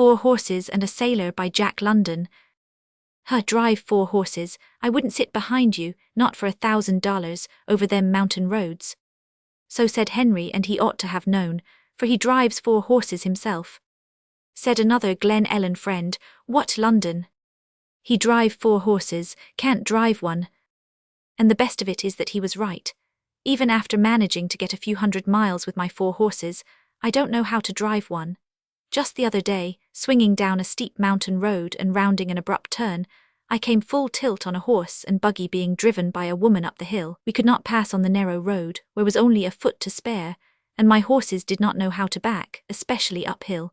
4 Horses and a Sailor by Jack London. Drive 4 horses, I wouldn't sit behind you, not for $1,000, over them mountain roads. So said Henry, and he ought to have known, for he drives 4 horses himself. Said another Glen Ellen friend, what London? He drive 4 horses, can't drive one. And the best of it is that he was right. Even after managing to get a few hundred miles with my 4 horses, I don't know how to drive one. Just the other day, swinging down a steep mountain road and rounding an abrupt turn, I came full tilt on a horse and buggy being driven by a woman up the hill. We could not pass on the narrow road, where was only a foot to spare, and my horses did not know how to back, especially uphill.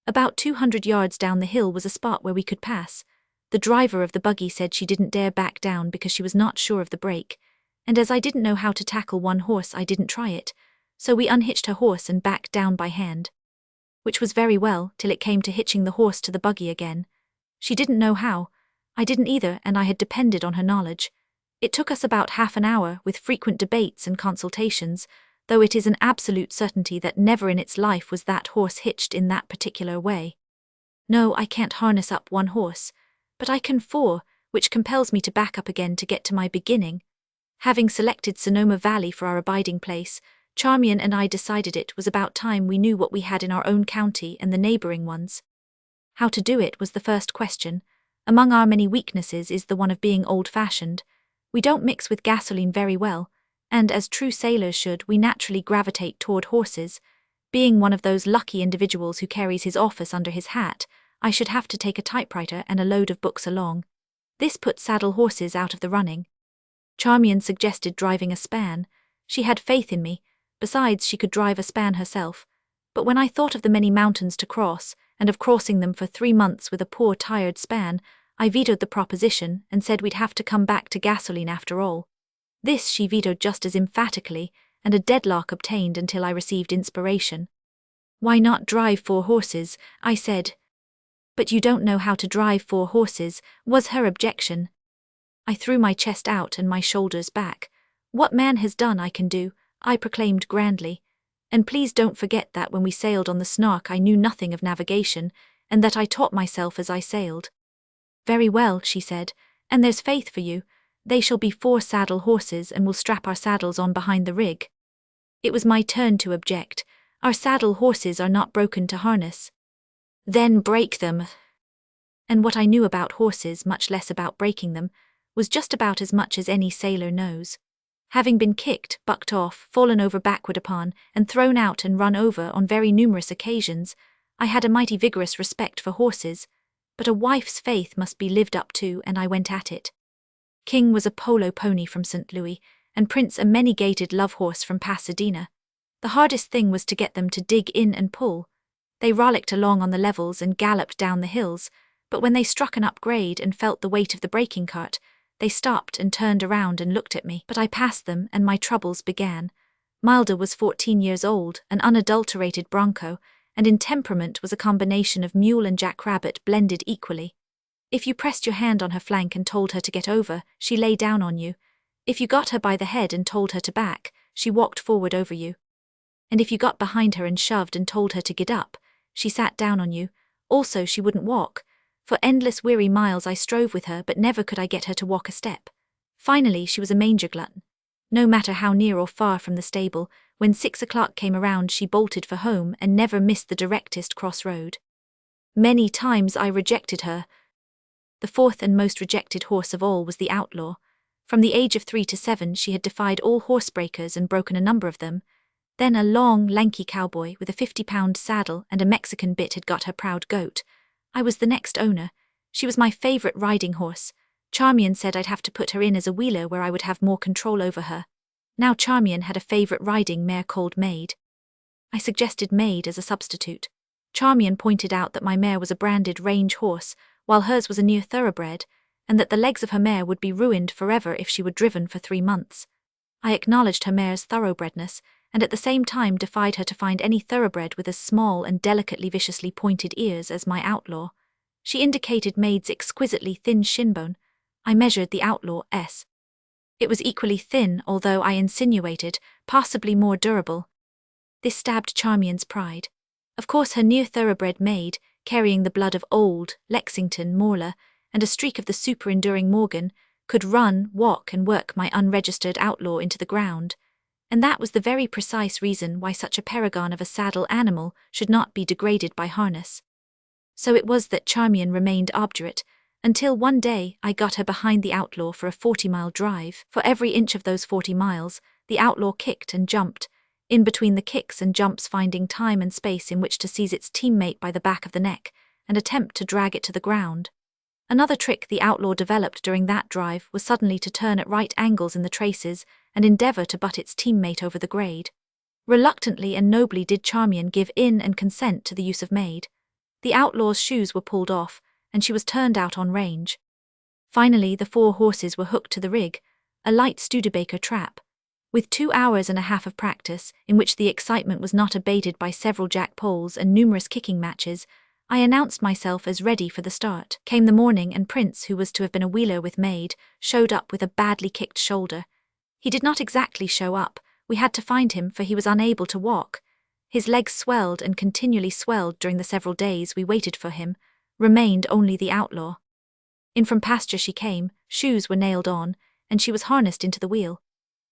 About 200 yards down the hill was a spot where we could pass. The driver of the buggy said she didn't dare back down because she was not sure of the brake, and as I didn't know how to tackle one horse, I didn't try it, so we unhitched her horse and backed down by hand. Which was very well, till it came to hitching the horse to the buggy again. She didn't know how. I didn't either, and I had depended on her knowledge. It took us about half an hour, with frequent debates and consultations, though it is an absolute certainty that never in its life was that horse hitched in that particular way. No, I can't harness up one horse, but I can 4, which compels me to back up again to get to my beginning. Having selected Sonoma Valley for our abiding place, Charmian and I decided it was about time we knew what we had in our own county and the neighboring ones. How to do it was the first question. Among our many weaknesses is the one of being old-fashioned. We don't mix with gasoline very well, and as true sailors should, we naturally gravitate toward horses. Being one of those lucky individuals who carries his office under his hat, I should have to take a typewriter and a load of books along. This put saddle horses out of the running. Charmian suggested driving a span. She had faith in me. Besides, she could drive a span herself. But when I thought of the many mountains to cross, and of crossing them for 3 months with a poor tired span, I vetoed the proposition and said we'd have to come back to gasoline after all. This she vetoed just as emphatically, and a deadlock obtained until I received inspiration. Why not drive 4 horses, I said. But you don't know how to drive 4 horses, was her objection. I threw my chest out and my shoulders back. What man has done I can do, I proclaimed grandly. And please don't forget that when we sailed on the Snark I knew nothing of navigation, and that I taught myself as I sailed. Very well, she said, and there's faith for you. They shall be 4 saddle horses and we'll strap our saddles on behind the rig. It was my turn to object. Our saddle horses are not broken to harness. Then break them. And what I knew about horses, much less about breaking them, was just about as much as any sailor knows. Having been kicked, bucked off, fallen over backward upon, and thrown out and run over on very numerous occasions, I had a mighty vigorous respect for horses, but a wife's faith must be lived up to, and I went at it. King was a polo pony from St. Louis, and Prince a many-gated love horse from Pasadena. The hardest thing was to get them to dig in and pull. They rollicked along on the levels and galloped down the hills, but when they struck an upgrade and felt the weight of the breaking cart, they stopped and turned around and looked at me. But I passed them, and my troubles began. Milder was 14 years old, an unadulterated bronco, and in temperament was a combination of mule and jackrabbit blended equally. If you pressed your hand on her flank and told her to get over, she lay down on you. If you got her by the head and told her to back, she walked forward over you. And if you got behind her and shoved and told her to get up, she sat down on you. Also, she wouldn't walk. For endless weary miles I strove with her, but never could I get her to walk a step. Finally, she was a manger glutton. No matter how near or far from the stable, when 6 o'clock came around she bolted for home and never missed the directest crossroad. Many times I rejected her. The 4th and most rejected horse of all was the Outlaw. From the age of 3 to 7 she had defied all horsebreakers and broken a number of them. Then a long, lanky cowboy with a 50-pound saddle and a Mexican bit had got her proud goat. I was the next owner. She was my favorite riding horse. Charmian said I'd have to put her in as a wheeler where I would have more control over her. Now Charmian had a favorite riding mare called Maid. I suggested Maid as a substitute. Charmian pointed out that my mare was a branded range horse, while hers was a near thoroughbred, and that the legs of her mare would be ruined forever if she were driven for 3 months. I acknowledged her mare's thoroughbredness, and at the same time defied her to find any thoroughbred with as small and delicately viciously pointed ears as my Outlaw. She indicated Maid's exquisitely thin shinbone. I measured the Outlaw's. It was equally thin, although I insinuated, possibly more durable. This stabbed Charmian's pride. Of course her near thoroughbred Maid, carrying the blood of old Lexington Morla and a streak of the super-enduring Morgan, could run, walk, and work my unregistered outlaw into the ground. And that was the very precise reason why such a paragon of a saddle animal should not be degraded by harness. So it was that Charmian remained obdurate, until one day I got her behind the outlaw for a 40-mile drive. For every inch of those 40 miles, the outlaw kicked and jumped, in between the kicks and jumps finding time and space in which to seize its teammate by the back of the neck and attempt to drag it to the ground. Another trick the outlaw developed during that drive was suddenly to turn at right angles in the traces and endeavor to butt its teammate over the grade. Reluctantly and nobly did Charmian give in and consent to the use of maid. The outlaw's shoes were pulled off, and she was turned out on range. Finally, the 4 horses were hooked to the rig, a light Studebaker trap. With 2 hours and a half of practice, in which the excitement was not abated by several jack poles and numerous kicking matches, I announced myself as ready for the start. Came the morning, and Prince, who was to have been a wheeler with maid, showed up with a badly kicked shoulder. He did not exactly show up. We had to find him, for he was unable to walk. His legs swelled and continually swelled during the several days we waited for him. Remained only the outlaw. In from pasture she came, shoes were nailed on, and she was harnessed into the wheel.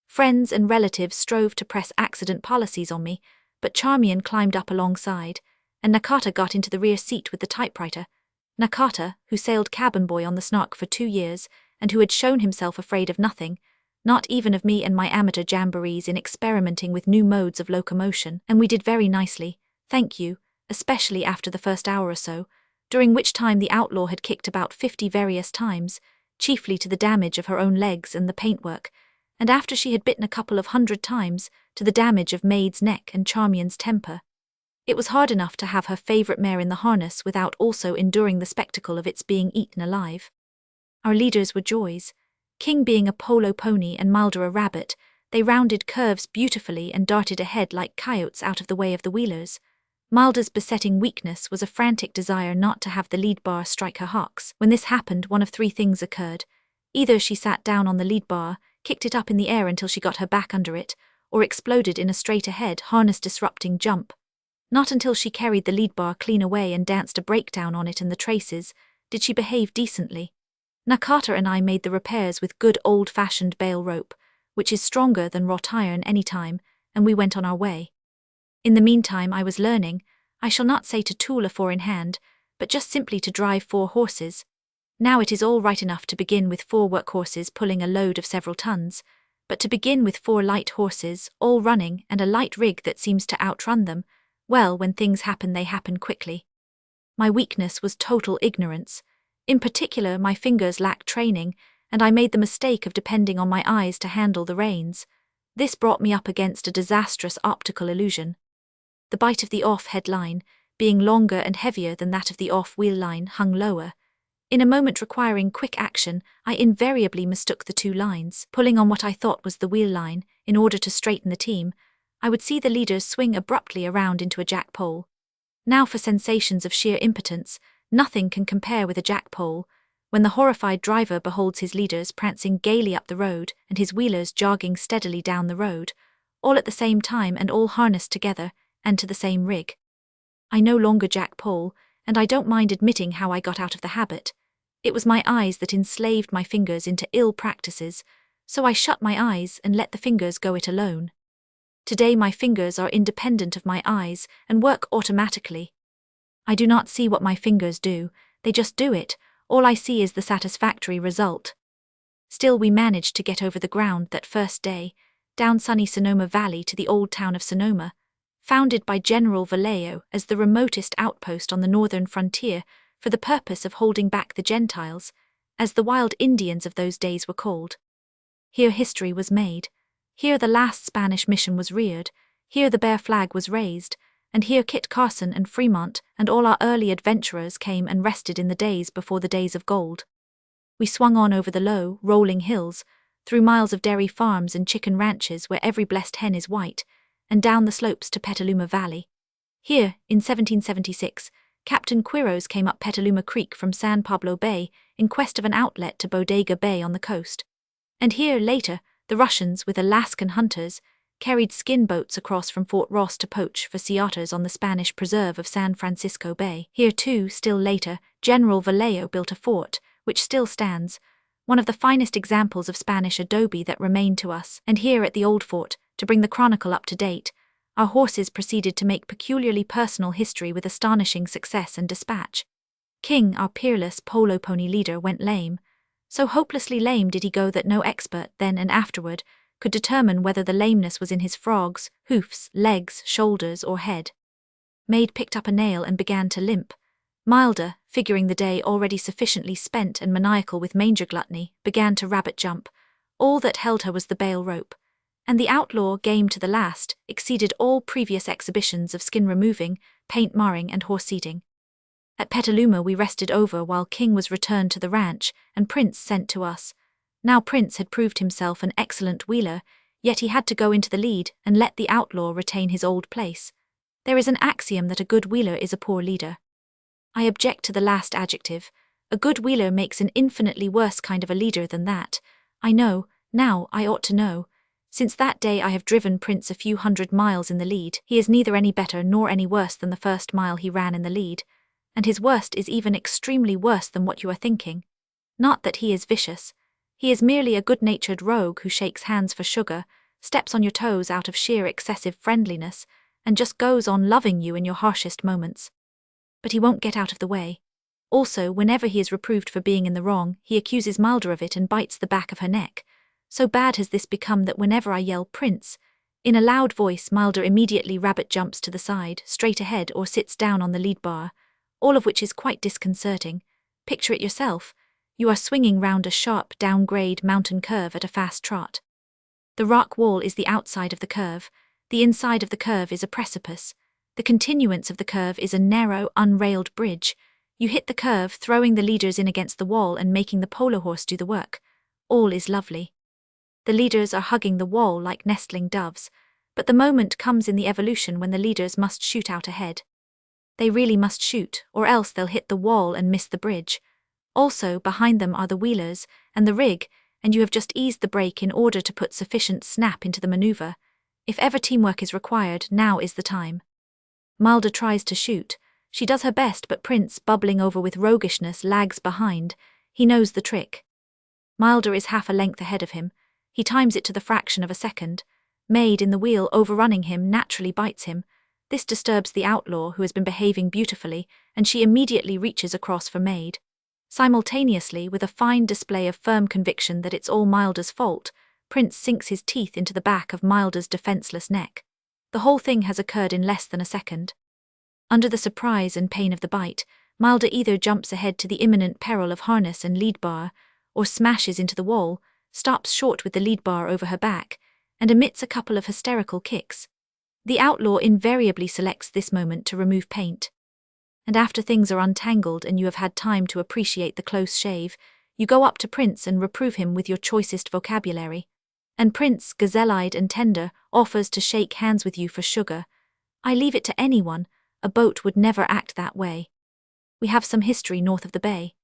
Friends and relatives strove to press accident policies on me, but Charmian climbed up alongside, and Nakata got into the rear seat with the typewriter. Nakata, who sailed cabin boy on the Snark for 2 years, and who had shown himself afraid of nothing, not even of me and my amateur jamborees in experimenting with new modes of locomotion, and we did very nicely, thank you, especially after the first hour or so, during which time the outlaw had kicked about 50 various times, chiefly to the damage of her own legs and the paintwork, and after she had bitten a couple of 100 times, to the damage of Maid's neck and Charmian's temper. It was hard enough to have her favourite mare in the harness without also enduring the spectacle of its being eaten alive. Our leaders were joys. King being a polo pony and Milder a rabbit, they rounded curves beautifully and darted ahead like coyotes out of the way of the wheelers. Milder's besetting weakness was a frantic desire not to have the lead bar strike her hocks. When this happened, one of 3 things occurred. Either she sat down on the lead bar, kicked it up in the air until she got her back under it, or exploded in a straight-ahead, harness-disrupting jump. Not until she carried the lead bar clean away and danced a breakdown on it and the traces did she behave decently. Nakata and I made the repairs with good old-fashioned bale rope, which is stronger than wrought iron any time, and we went on our way. In the meantime I was learning, I shall not say to tool a 4 in hand, but just simply to drive 4 horses. Now it is all right enough to begin with 4 workhorses pulling a load of several tons, but to begin with 4 light horses, all running, and a light rig that seems to outrun them, well, when things happen they happen quickly. My weakness was total ignorance. In particular, my fingers lacked training, and I made the mistake of depending on my eyes to handle the reins. This brought me up against a disastrous optical illusion. The bight of the off-head line, being longer and heavier than that of the off-wheel line, hung lower. In a moment requiring quick action, I invariably mistook the 2 lines. Pulling on what I thought was the wheel line, in order to straighten the team, I would see the leaders swing abruptly around into a jack pole. Now for sensations of sheer impotence, nothing can compare with a jack pole, when the horrified driver beholds his leaders prancing gaily up the road and his wheelers jogging steadily down the road, all at the same time and all harnessed together, and to the same rig. I no longer jack pole, and I don't mind admitting how I got out of the habit. It was my eyes that enslaved my fingers into ill practices, so I shut my eyes and let the fingers go it alone. Today my fingers are independent of my eyes and work automatically. I do not see what my fingers do, they just do it, all I see is the satisfactory result. Still we managed to get over the ground that first day, down sunny Sonoma Valley to the old town of Sonoma, founded by General Vallejo as the remotest outpost on the northern frontier for the purpose of holding back the Gentiles, as the wild Indians of those days were called. Here history was made. Here the last Spanish mission was reared, here the Bear flag was raised, and here Kit Carson and Fremont and all our early adventurers came and rested in the days before the days of gold. We swung on over the low, rolling hills, through miles of dairy farms and chicken ranches where every blessed hen is white, and down the slopes to Petaluma Valley. Here, in 1776, Captain Quiros came up Petaluma Creek from San Pablo Bay in quest of an outlet to Bodega Bay on the coast. And here, later, the Russians, with Alaskan hunters, carried skin boats across from Fort Ross to poach for sea otters on the Spanish preserve of San Francisco Bay. Here too, still later, General Vallejo built a fort, which still stands, one of the finest examples of Spanish adobe that remain to us. And here at the old fort, to bring the chronicle up to date, our horses proceeded to make peculiarly personal history with astonishing success and dispatch. King, our peerless polo pony leader, went lame. So hopelessly lame did he go that no expert, then and afterward, could determine whether the lameness was in his frogs, hoofs, legs, shoulders, or head. Maid picked up a nail and began to limp. Milder, figuring the day already sufficiently spent and maniacal with manger gluttony, began to rabbit jump. All that held her was the bale rope. And the outlaw, game to the last, exceeded all previous exhibitions of skin removing, paint marring, and horse eating. At Petaluma we rested over while King was returned to the ranch and Prince sent to us. Now Prince had proved himself an excellent wheeler, yet he had to go into the lead and let the outlaw retain his old place. There is an axiom that a good wheeler is a poor leader. I object to the last adjective. A good wheeler makes an infinitely worse kind of a leader than that. I know, now I ought to know. Since that day I have driven Prince a few 100 miles in the lead. He is neither any better nor any worse than the first mile he ran in the lead. And his worst is even extremely worse than what you are thinking. Not that he is vicious. He is merely a good-natured rogue who shakes hands for sugar, steps on your toes out of sheer excessive friendliness, and just goes on loving you in your harshest moments. But he won't get out of the way. Also, whenever he is reproved for being in the wrong, he accuses Milder of it and bites the back of her neck. So bad has this become that whenever I yell Prince, in a loud voice Milder immediately rabbit jumps to the side, straight ahead, or sits down on the lead bar, all of which is quite disconcerting. Picture it yourself. You are swinging round a sharp downgrade mountain curve at a fast trot. The rock wall is the outside of the curve. The inside of the curve is a precipice. The continuance of the curve is a narrow, unrailed bridge. You hit the curve, throwing the leaders in against the wall and making the polo horse do the work. All is lovely. The leaders are hugging the wall like nestling doves, but the moment comes in the evolution when the leaders must shoot out ahead. They really must shoot, or else they'll hit the wall and miss the bridge. Also, behind them are the wheelers and the rig, and you have just eased the brake in order to put sufficient snap into the maneuver. If ever teamwork is required, now is the time. Milder tries to shoot. She does her best, but Prince, bubbling over with roguishness, lags behind. He knows the trick. Milder is half a length ahead of him. He times it to the fraction of a second. Maid in the wheel, overrunning him, naturally bites him. This disturbs the outlaw, who has been behaving beautifully, and she immediately reaches across for Maid. Simultaneously, with a fine display of firm conviction that it's all Milder's fault, Prince sinks his teeth into the back of Milder's defenseless neck. The whole thing has occurred in less than a second. Under the surprise and pain of the bite, Milder either jumps ahead to the imminent peril of harness and lead bar, or smashes into the wall, stops short with the lead bar over her back, and emits a couple of hysterical kicks. The outlaw invariably selects this moment to remove paint. And after things are untangled and you have had time to appreciate the close shave, you go up to Prince and reprove him with your choicest vocabulary. And Prince, gazelle-eyed and tender, offers to shake hands with you for sugar. I leave it to anyone. A boat would never act that way. We have some history north of the bay.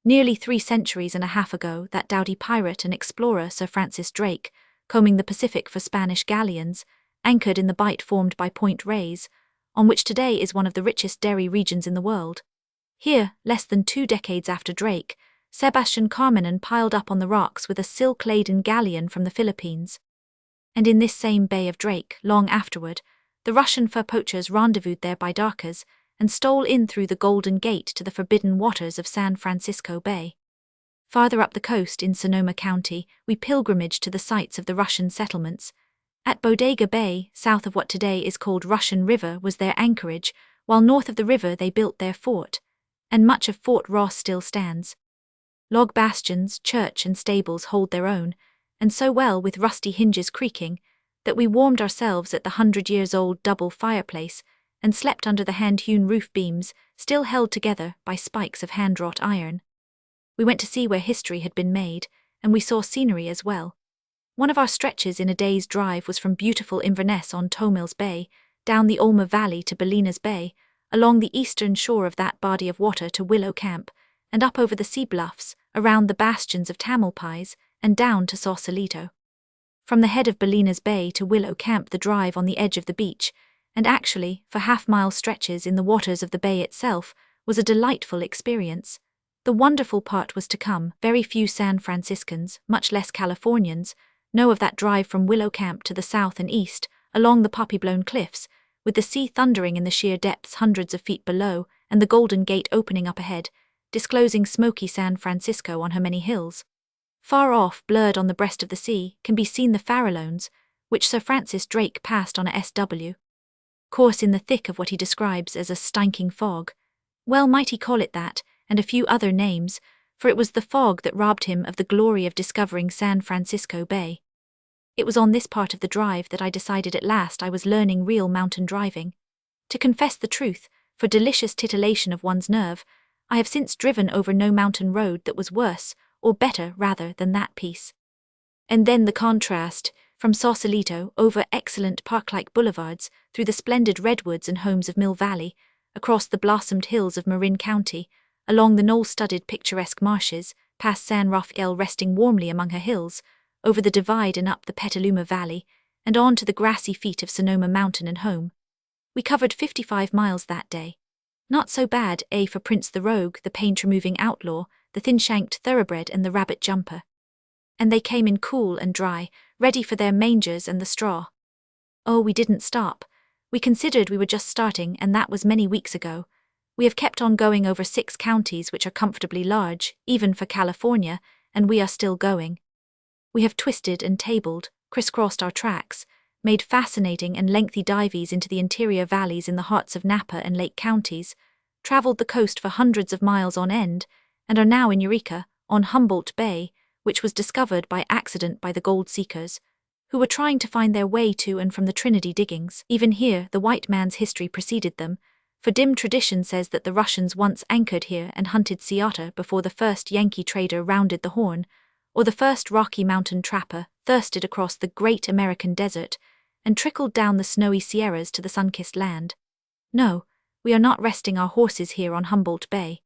Nearly 3 centuries and a half ago, that doughty pirate and explorer Sir Francis Drake, combing the Pacific for Spanish galleons, anchored in the bight formed by Point Reyes, on which today is one of the richest dairy regions in the world. Here, less than 2 decades after Drake, Sebastian Carmenin piled up on the rocks with a silk-laden galleon from the Philippines. And in this same bay of Drake, long afterward, the Russian fur poachers rendezvoused there by darkers and stole in through the Golden Gate to the forbidden waters of San Francisco Bay. Farther up the coast in Sonoma County, we pilgrimaged to the sites of the Russian settlements. At Bodega Bay, south of what today is called Russian River, was their anchorage, while north of the river they built their fort, and much of Fort Ross still stands. Log bastions, church and stables hold their own, and so well with rusty hinges creaking, that we warmed ourselves at the 100-years-old double fireplace and slept under the hand-hewn roof beams, still held together by spikes of hand-wrought iron. We went to see where history had been made, and we saw scenery as well. One of our stretches in a day's drive was from beautiful Inverness on Towmills Bay, down the Olma Valley to Bolinas Bay, along the eastern shore of that body of water to Willow Camp, and up over the sea bluffs, around the bastions of Tamalpais, and down to Sausalito. From the head of Balena's Bay to Willow Camp, the drive on the edge of the beach, and actually, for half-mile stretches in the waters of the bay itself, was a delightful experience. The wonderful part was to come. Very few San Franciscans, much less Californians, know of that drive from Willow Camp to the south and east, along the poppy-blown cliffs, with the sea thundering in the sheer depths hundreds of feet below, and the Golden Gate opening up ahead, disclosing smoky San Francisco on her many hills. Far off, blurred on the breast of the sea, can be seen the Farallones, which Sir Francis Drake passed on a SW. Course in the thick of what he describes as a stinking fog. Well might he call it that, and a few other names, for it was the fog that robbed him of the glory of discovering San Francisco Bay. It was on this part of the drive that I decided at last I was learning real mountain driving. To confess the truth, for delicious titillation of one's nerve, I have since driven over no mountain road that was worse, or better rather, than that piece. And then the contrast, from Sausalito over excellent park-like boulevards, through the splendid redwoods and homes of Mill Valley, across the blossomed hills of Marin County, along the knoll-studded picturesque marshes, past San Rafael resting warmly among her hills, over the divide and up the Petaluma Valley, and on to the grassy feet of Sonoma Mountain and home. We covered 55 miles that day. Not so bad, for Prince the Rogue, the paint-removing outlaw, the thin-shanked thoroughbred and the rabbit jumper. And they came in cool and dry, ready for their mangers and the straw. Oh, we didn't stop. We considered we were just starting, and that was many weeks ago. We have kept on going over 6 counties which are comfortably large, even for California, and we are still going. We have twisted and tabled, crisscrossed our tracks, made fascinating and lengthy dives into the interior valleys in the hearts of Napa and Lake counties, traveled the coast for hundreds of miles on end, and are now in Eureka, on Humboldt Bay, which was discovered by accident by the gold seekers, who were trying to find their way to and from the Trinity diggings. Even here, the white man's history preceded them, for dim tradition says that the Russians once anchored here and hunted sea otter before the first Yankee trader rounded the Horn, or the first Rocky Mountain trapper thirsted across the great American desert and trickled down the snowy Sierras to the sun-kissed land. No, we are not resting our horses here on Humboldt Bay.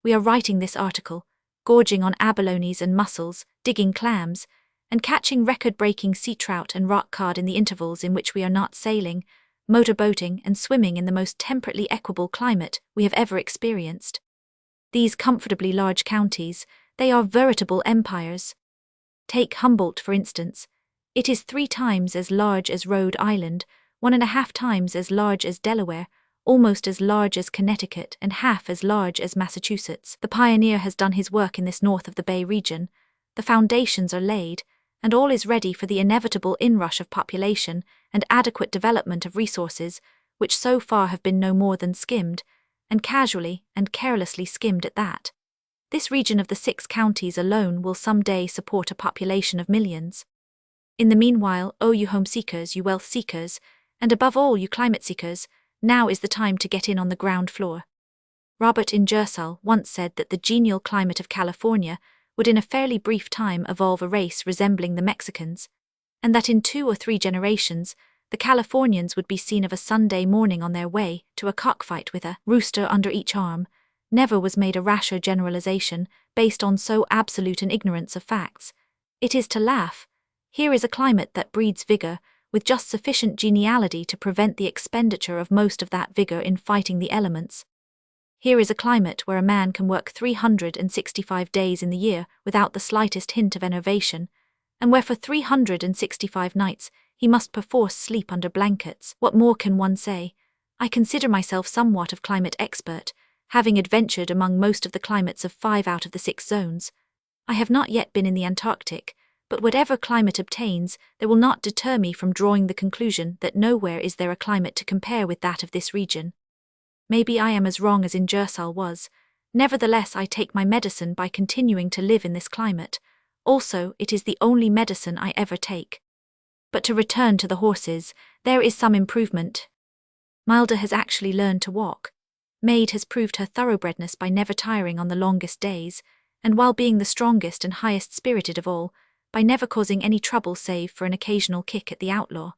We are writing this article, gorging on abalones and mussels, digging clams, and catching record-breaking sea trout and rock cod in the intervals in which we are not sailing, motorboating and swimming in the most temperately equable climate we have ever experienced. These comfortably large counties, they are veritable empires. Take Humboldt, for instance. It is 3 times as large as Rhode Island, 1.5 times as large as Delaware, almost as large as Connecticut, and half as large as Massachusetts. The pioneer has done his work in this north of the Bay region. The foundations are laid, and all is ready for the inevitable inrush of population and adequate development of resources, which so far have been no more than skimmed, and casually and carelessly skimmed at that. This region of the 6 counties alone will someday support a population of millions. In the meanwhile, oh, you home seekers, you wealth seekers, and above all, you climate seekers, now is the time to get in on the ground floor. Robert Ingersoll once said that the genial climate of California would in a fairly brief time evolve a race resembling the Mexicans, and that in 2 or 3 generations, the Californians would be seen of a Sunday morning on their way to a cockfight with a rooster under each arm. Never was made a rasher generalization based on so absolute an ignorance of facts. It is to laugh. Here is a climate that breeds vigor, with just sufficient geniality to prevent the expenditure of most of that vigor in fighting the elements. Here is a climate where a man can work 365 days in the year without the slightest hint of enervation, and where for 365 nights he must perforce sleep under blankets. What more can one say? I consider myself somewhat of climate expert, having adventured among most of the climates of 5 out of the 6 zones. I have not yet been in the Antarctic, but whatever climate obtains, there will not deter me from drawing the conclusion that nowhere is there a climate to compare with that of this region. Maybe I am as wrong as Ingersoll was. Nevertheless, I take my medicine by continuing to live in this climate. Also, it is the only medicine I ever take. But to return to the horses, there is some improvement. Milda has actually learned to walk. Maid has proved her thoroughbredness by never tiring on the longest days, and while being the strongest and highest-spirited of all, by never causing any trouble save for an occasional kick at the outlaw.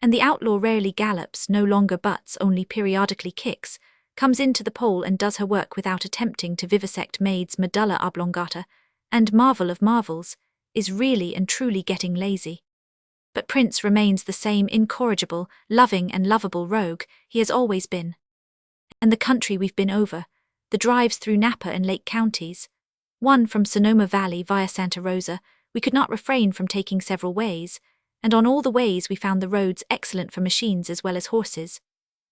And the outlaw rarely gallops, no longer butts, only periodically kicks, comes into the pole and does her work without attempting to vivisect Maid's medulla oblongata, and, marvel of marvels, is really and truly getting lazy. but Prince remains the same incorrigible, loving and lovable rogue he has always been. And the country we've been over, the drives through Napa and Lake counties, one from Sonoma Valley via Santa Rosa, we could not refrain from taking several ways, and on all the ways we found the roads excellent for machines as well as horses.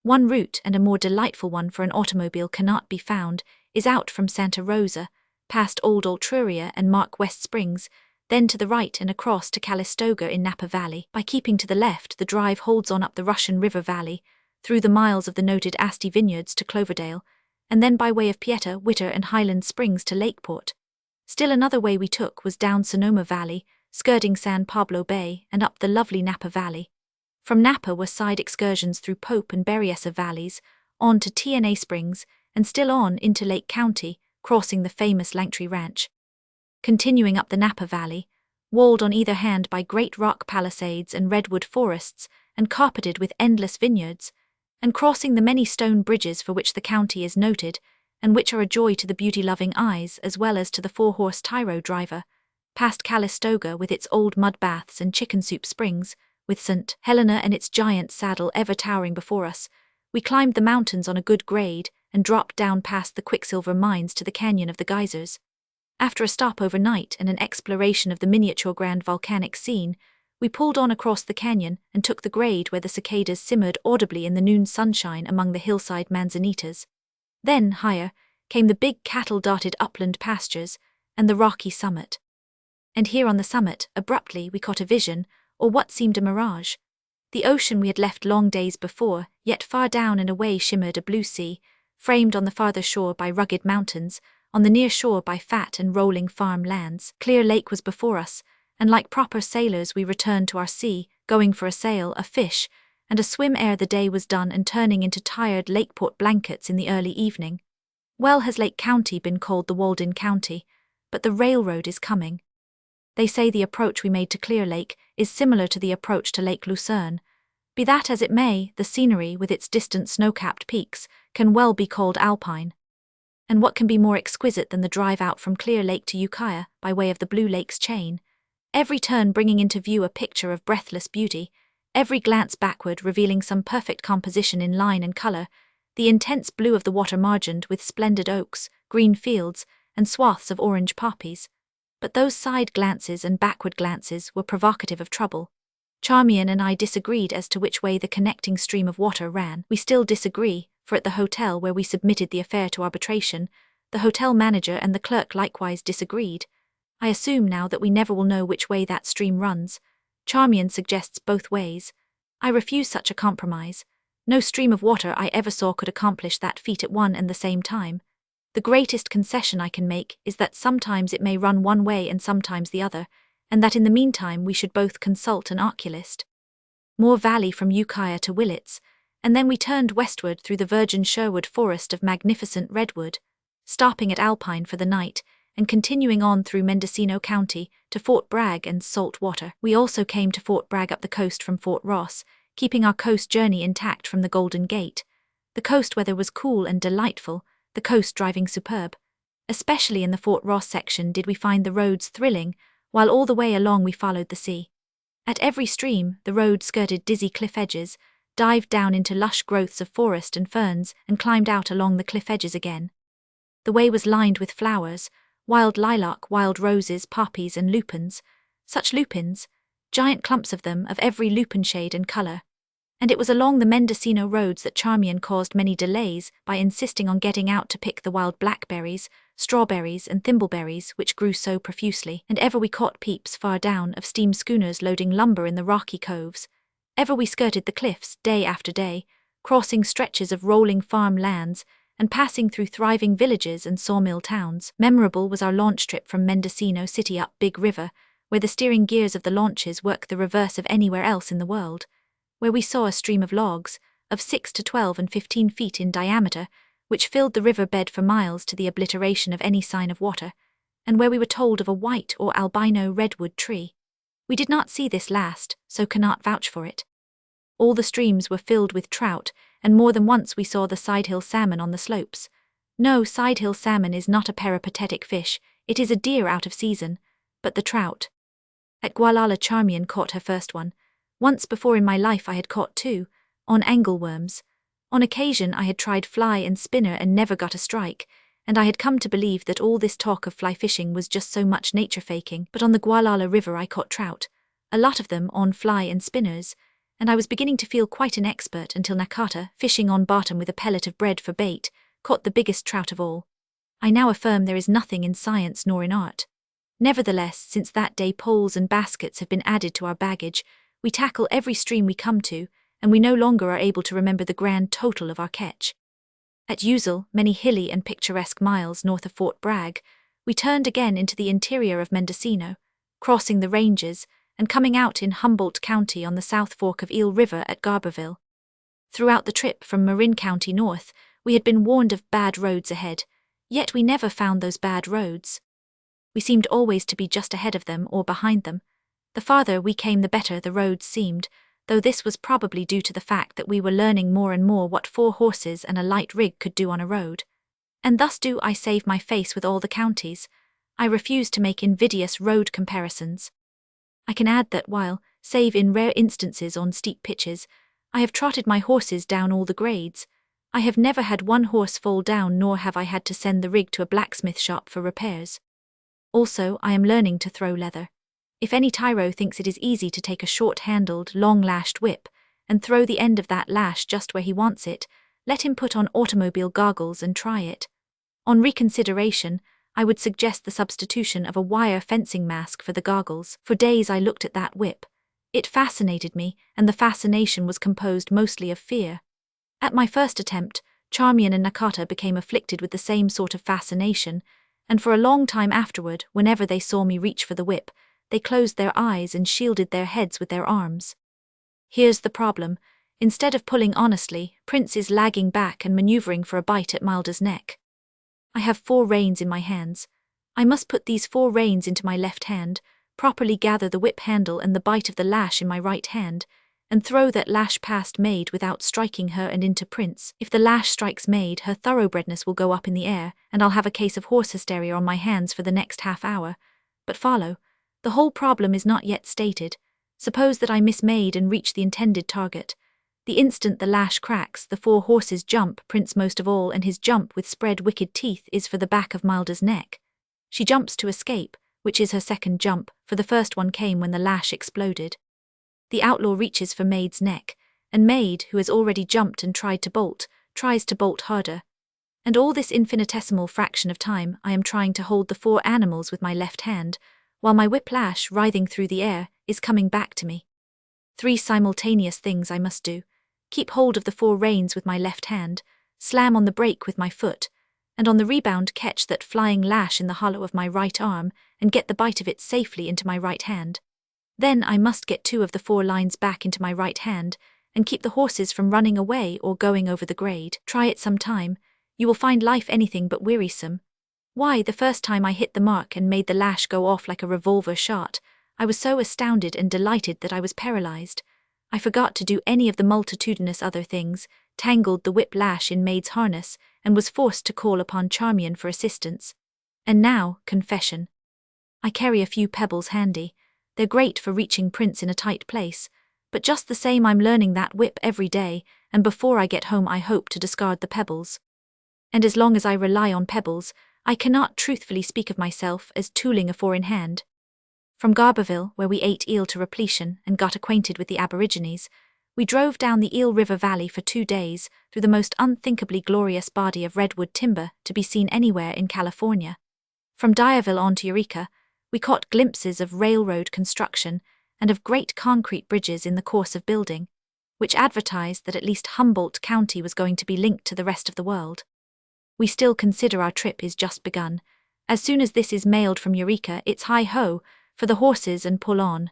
One route, and a more delightful one for an automobile cannot be found, is out from Santa Rosa, past Old Altruria and Mark West Springs, then to the right and across to Calistoga in Napa Valley. By keeping to the left, the drive holds on up the Russian River Valley, through the miles of the noted Asti Vineyards to Cloverdale, and then by way of Pieta, Witter and Highland Springs to Lakeport. Still another way we took was down Sonoma Valley, skirting San Pablo Bay and up the lovely Napa Valley. From Napa were side excursions through Pope and Berryessa valleys, on to TNA Springs, and still on into Lake County, crossing the famous Langtree Ranch. Continuing up the Napa Valley, walled on either hand by great rock palisades and redwood forests, and carpeted with endless vineyards, and crossing the many stone bridges for which the county is noted, and which are a joy to the beauty-loving eyes as well as to the four-horse tyro driver, past Calistoga with its old mud baths and chicken soup springs, with St. Helena and its giant saddle ever towering before us, we climbed the mountains on a good grade and dropped down past the quicksilver mines to the canyon of the geysers. After a stop overnight and an exploration of the miniature grand volcanic scene, we pulled on across the canyon and took the grade where the cicadas simmered audibly in the noon sunshine among the hillside manzanitas. Then, higher, came the big cattle-dotted upland pastures and the rocky summit. And here on the summit, abruptly, we caught a vision, or what seemed a mirage. The ocean we had left long days before, yet far down and away shimmered a blue sea, framed on the farther shore by rugged mountains, on the near shore by fat and rolling farm lands. Clear Lake was before us, and like proper sailors we returned to our sea, going for a sail, a fish, and a swim ere the day was done and turning into tired Lakeport blankets in the early evening. Well has Lake County been called the Walden County, but the railroad is coming. They say the approach we made to Clear Lake is similar to the approach to Lake Lucerne. Be that as it may, the scenery, with its distant snow-capped peaks, can well be called alpine. And what can be more exquisite than the drive out from Clear Lake to Ukiah by way of the Blue Lakes chain, every turn bringing into view a picture of breathless beauty, every glance backward revealing some perfect composition in line and color, the intense blue of the water margined with splendid oaks, green fields, and swaths of orange poppies. But those side glances and backward glances were provocative of trouble. Charmian and I disagreed as to which way the connecting stream of water ran. We still disagree, for at the hotel where we submitted the affair to arbitration, the hotel manager and the clerk likewise disagreed. I assume now that we never will know which way that stream runs. Charmian suggests both ways. I refuse such a compromise. No stream of water I ever saw could accomplish that feat at one and the same time. The greatest concession I can make is that sometimes it may run one way and sometimes the other, and that in the meantime we should both consult an oculist. More valley from Ukiah to Willits, and then we turned westward through the virgin Sherwood forest of magnificent redwood, stopping at Alpine for the night, and continuing on through Mendocino County to Fort Bragg and Salt Water. We also came to Fort Bragg up the coast from Fort Ross, keeping our coast journey intact from the Golden Gate. The coast weather was cool and delightful, the coast driving superb. Especially in the Fort Ross section did we find the roads thrilling, while all the way along we followed the sea. At every stream, the road skirted dizzy cliff edges, dived down into lush growths of forest and ferns, and climbed out along the cliff edges again. The way was lined with flowers, wild lilac, wild roses, poppies, and lupins. Such lupins, giant clumps of them of every lupin shade and color. And it was along the Mendocino roads that Charmian caused many delays by insisting on getting out to pick the wild blackberries, strawberries, and thimbleberries which grew so profusely. And ever we caught peeps far down of steam schooners loading lumber in the rocky coves. Ever we skirted the cliffs day after day, crossing stretches of rolling farm lands, and passing through thriving villages and sawmill towns. Memorable was our launch trip from Mendocino City up Big River, where the steering gears of the launches work the reverse of anywhere else in the world, where we saw a stream of logs, of 6 to 12 and 15 feet in diameter, which filled the river bed for miles to the obliteration of any sign of water, and where we were told of a white or albino redwood tree. We did not see this last, so cannot vouch for it. All the streams were filled with trout, and more than once we saw the sidehill salmon on the slopes. No, sidehill salmon is not a peripatetic fish, it is a deer out of season, but the trout. At Gualala Charmian caught her first one, Once before in my life I had caught two, on angleworms. On occasion I had tried fly and spinner and never got a strike, and I had come to believe that all this talk of fly fishing was just so much nature faking. But on the Gualala River I caught trout, a lot of them on fly and spinners, and I was beginning to feel quite an expert until Nakata, fishing on bottom with a pellet of bread for bait, caught the biggest trout of all. I now affirm there is nothing in science nor in art. Nevertheless, since that day poles and baskets have been added to our baggage, we tackle every stream we come to, and we no longer are able to remember the grand total of our catch. At Usal, many hilly and picturesque miles north of Fort Bragg, we turned again into the interior of Mendocino, crossing the ranges, and coming out in Humboldt County on the South Fork of Eel River at Garberville. Throughout the trip from Marin County north, we had been warned of bad roads ahead, yet we never found those bad roads. We seemed always to be just ahead of them or behind them. The farther we came the better the roads seemed, though this was probably due to the fact that we were learning more and more what 4 horses and a light rig could do on a road. And thus do I save my face with all the counties. I refuse to make invidious road comparisons. I can add that while, save in rare instances on steep pitches, I have trotted my horses down all the grades, I have never had one horse fall down, nor have I had to send the rig to a blacksmith shop for repairs. Also, I am learning to throw leather. If any tyro thinks it is easy to take a short-handled, long-lashed whip and throw the end of that lash just where he wants it, let him put on automobile goggles and try it. On reconsideration, I would suggest the substitution of a wire fencing mask for the goggles. For days I looked at that whip. It fascinated me, and the fascination was composed mostly of fear. At my first attempt, Charmian and Nakata became afflicted with the same sort of fascination, and for a long time afterward, whenever they saw me reach for the whip, they closed their eyes and shielded their heads with their arms. Here's the problem. Instead of pulling honestly, Prince is lagging back and maneuvering for a bite at Milda's neck. I have 4 reins in my hands. I must put these 4 reins into my left hand, properly gather the whip handle and the bite of the lash in my right hand, and throw that lash past Maid without striking her and into Prince. If the lash strikes Maid, her thoroughbredness will go up in the air, and I'll have a case of horse hysteria on my hands for the next half hour. But follow. The whole problem is not yet stated. Suppose that I miss Maid and reach the intended target. The instant the lash cracks, the 4 horses jump, Prince most of all, and his jump with spread wicked teeth is for the back of Milda's neck. She jumps to escape, which is her second jump, for the first one came when the lash exploded. The outlaw reaches for Maid's neck, and Maid, who has already jumped and tried to bolt, tries to bolt harder. And all this infinitesimal fraction of time I am trying to hold the 4 animals with my left hand, while my whiplash, writhing through the air, is coming back to me. 3 simultaneous things I must do. Keep hold of the 4 reins with my left hand, slam on the brake with my foot, and on the rebound catch that flying lash in the hollow of my right arm and get the bite of it safely into my right hand. Then I must get 2 of the 4 lines back into my right hand and keep the horses from running away or going over the grade. Try it some time. You will find life anything but wearisome. Why, the first time I hit the mark and made the lash go off like a revolver shot, I was so astounded and delighted that I was paralyzed. I forgot to do any of the multitudinous other things, tangled the whip lash in Maid's harness, and was forced to call upon Charmian for assistance. And now, confession. I carry a few pebbles handy. They're great for reaching Prince in a tight place, but just the same I'm learning that whip every day, and before I get home I hope to discard the pebbles. And as long as I rely on pebbles, I cannot truthfully speak of myself as tooling a 4 in hand. From Garberville, where we ate eel to repletion and got acquainted with the Aborigines, we drove down the Eel River Valley for 2 days through the most unthinkably glorious body of redwood timber to be seen anywhere in California. From Dyerville on to Eureka, we caught glimpses of railroad construction and of great concrete bridges in the course of building, which advertised that at least Humboldt County was going to be linked to the rest of the world. We still consider our trip is just begun. As soon as this is mailed from Eureka, it's hi-ho for the horses and pull on.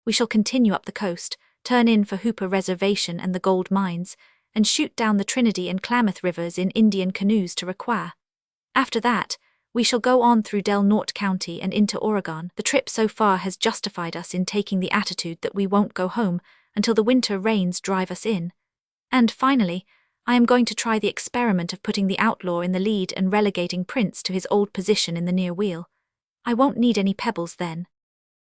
We shall continue up the coast, turn in for Hooper Reservation and the gold mines, and shoot down the Trinity and Klamath rivers in Indian canoes to Requa. After that, we shall go on through Del Norte County and into Oregon. The trip so far has justified us in taking the attitude that we won't go home until the winter rains drive us in. And finally, I am going to try the experiment of putting the outlaw in the lead and relegating Prince to his old position in the near wheel. I won't need any pebbles then.